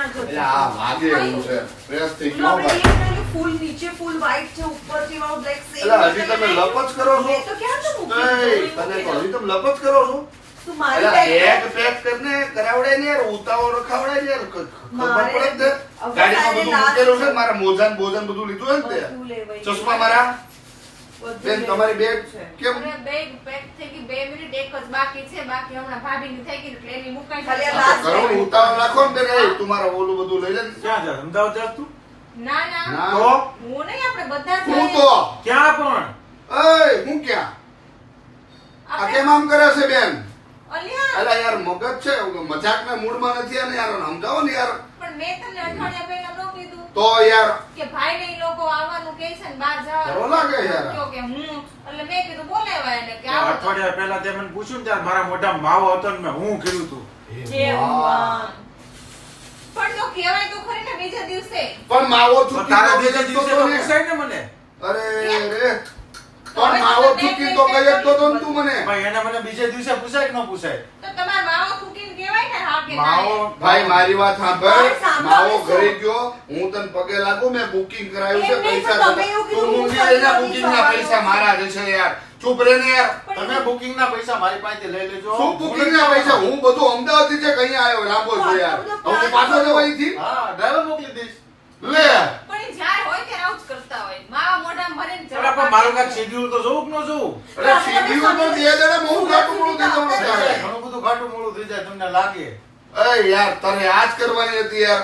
અહીંયા જ એટલે આ વાગે એવું છે પ્રેસ થઈ ગયો ભાઈ ફૂલ નીચે ફૂલ વ્હાઈટ છે ઉપરથી વાળો બ્લેક સેમ એટલે હજી તમે લપચ કરો છો મેં તો ક્યાં તો મૂકી તને તો હજી તમે લપચ કરો છો તું મારી એટલે બેગ એક પેક કરીને કરાવડે ને યાર ઉતાવળ રખાવડે ને યાર ખબર પડે છે ગાડીમાં બધું મૂકેલું છે મારા મોજાન બોજન બધું લીધું હે ને તે ચશ્મા મારા બેન તમારી બેગ કેમ અરે બેગ પેક થઈ ગઈ 2 મિનિટ એક જ બાકી છે બાકી હમણાં ભાભીની થઈ ગઈ એટલે એની મુકાઈ ખાલી આ જાય last કરો ઉતાવળ રાખો ને બેન એ તું મારા ઓલું બધું લઈ લે ને. ક્યાં જા અમદાવાદ જા તું ના ના ના તો હું નહીં આપણે બધા હું જઈએ. તો ક્યાં પણ એય હું ક્યાં આ આપણે- કેમ આમ કરે છે બેન અલ્યા અલા યાર મગજ છે મજાકના મૂડમાં નથી અને યાર સમજાવો ને યાર પણ મેં તમને અઠવાડિયા પહેલા નો કીધું તો યાર કે ભાઈ ને ઈ લોકો આવવાનું કહે છે ને બહાર ખરો જવાનું લાગે યાર. કહ્યો કે હું એટલે મેં કીધું બોલાવ્યા એને કે આવો તો. અઠવાડિયા પહેલા તે મને પૂછ્યું ને ત્યારે મારા મોઢામાં માવો હતો ને મેં હું કીધું તું હે ભગવાન. પણ તો કહેવાય તો ખરી ને બીજા દિવસે પણ માવો તો થૂકી તારા તો બીજા કીધો દિવસે તો તો ને. પૂછાય ને મને અરે રે પણ માવો થૂકી તો કઈ તો તો તું મને ભાઈ એને મને બીજે દિવસે પૂછાય કે ન પૂછાય તો તમારે માવો થૂકીને કહેવાય ને હા કે ના માવો ભાઈ મારી વાત સાંભળ પણ સાંભળ માવો શું? ઘરે ગયો હું તને પગે લાગુ મેં બુકિંગ કરાવ્યું છે એમ નહીં તો પૈસા તમે એવું કીધું, તું હું મૂકી લેના કરી બુકિંગ ના સવારે પૈસા મારા જશે યાર ચૂપ રે ને યાર તમે બુકિંગ ના પૈસા મારી પાસેથી લઈ લેજો શું બુકિંગ ના પૈસા હું બધું અમદાવાદ થી છે કઈ આવ્યો લાંબો છે યાર હવે હું પાછો જવા અહીંથી હા ડ્રાઈવર મોકલી દઈશ લે પણ ઈ જ્યારે હોય ત્યારે આવું જ કરતા હોય માવા મોઢામાં ભરીને અરે પણ મારું કાંઈક શેડ્યુલ તો જોવું કે ન જોવું અરે સીડીઓ તો બે જણા બહુ ઘાટું મોડું થઈ જવાનું અરે, થાય ઘણું બધું ઘાટું મોડું થઈ જાય તમને લાગે એ યાર તને આજ કરવાની હતી યાર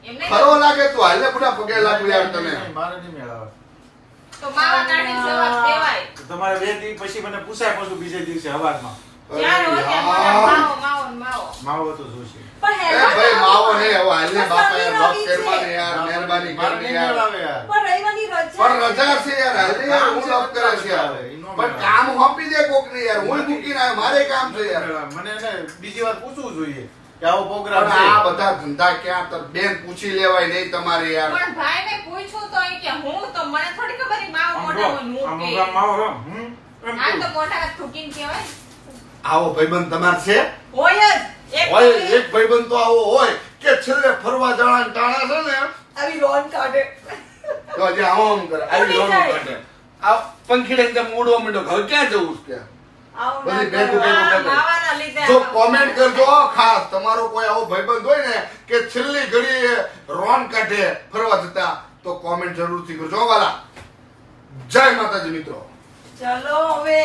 એમને ખરો લાગે તું હાલે બધા પગે લાગુ યાર તને નહીં, મારે નહીં મેળ આવે. તો માવા કાઢીને જવા દેવાય તો તમારે 2 દિવસ પછી મને પૂછાય પાછું બીજે દિવસે હવારમાં જ્યારે હોય ત્યારે યાર. મોઢામાં માવો ને માવો માવો તો જોશે પણ એ હેરાન ભાઈ ના માવો થો. નહીં હવે હાલને બાપા યાર રવિ લોક છે. કરવાની યાર મહેરબાની મારે કરવી નહીં મેળ યાર આવે યાર પણ રવિવારની રજા પણ રજા છે યાર હાલે યાર હું લોક કરે છે યાર પણ કામ સોંપી દે કોક ને યાર હું મૂકીને આવ્યો મારે કામ છે યાર મને છે ને બીજી વાર પૂછવું જોઈએ કે આવો પ્રોગ્રામ પણ છે આ બધા ધંધા ક્યાં તો બેન પૂછી લેવાય નહીં તમારે યાર પણ ભાઈને પૂછ્યું તો એ કે હું તો મને થોડી ખબર ઈ માવો મોઢામાં આમ મૂકે પ્રોગ્રામ માવો રમ એમ આ કહું. તો મોઢામાં થૂકીને કહેવાય આવો ભાઈબંધ તમાર છે હોય જ એક હોય એક ભાઈબંધ તો આવો હોય કે છેલ્લે ફરવા જવાના ટાણા છે ને આવી રોન કાઢે તો હજી આવો આમ કરે આવી ઉડી રોનું જાય. કાઢે આ પંખીડે એકદમ ઉડવા માંડ્યો હવે ક્યાં જવું છે કે આવું બધી ના ભેગું કરો. ભેગું ભેગું. માવાના લીધે જો કોમેન્ટ કરજો ખાસ તમારો કોઈ આવો ભાઈબંધ હોય ને કે છેલ્લી ઘડીએ રોન કાઢે ફરવા જતા તો કોમેન્ટ જરૂરથી કરજો વાલા જય માતાજી મિત્રો ચલો હવે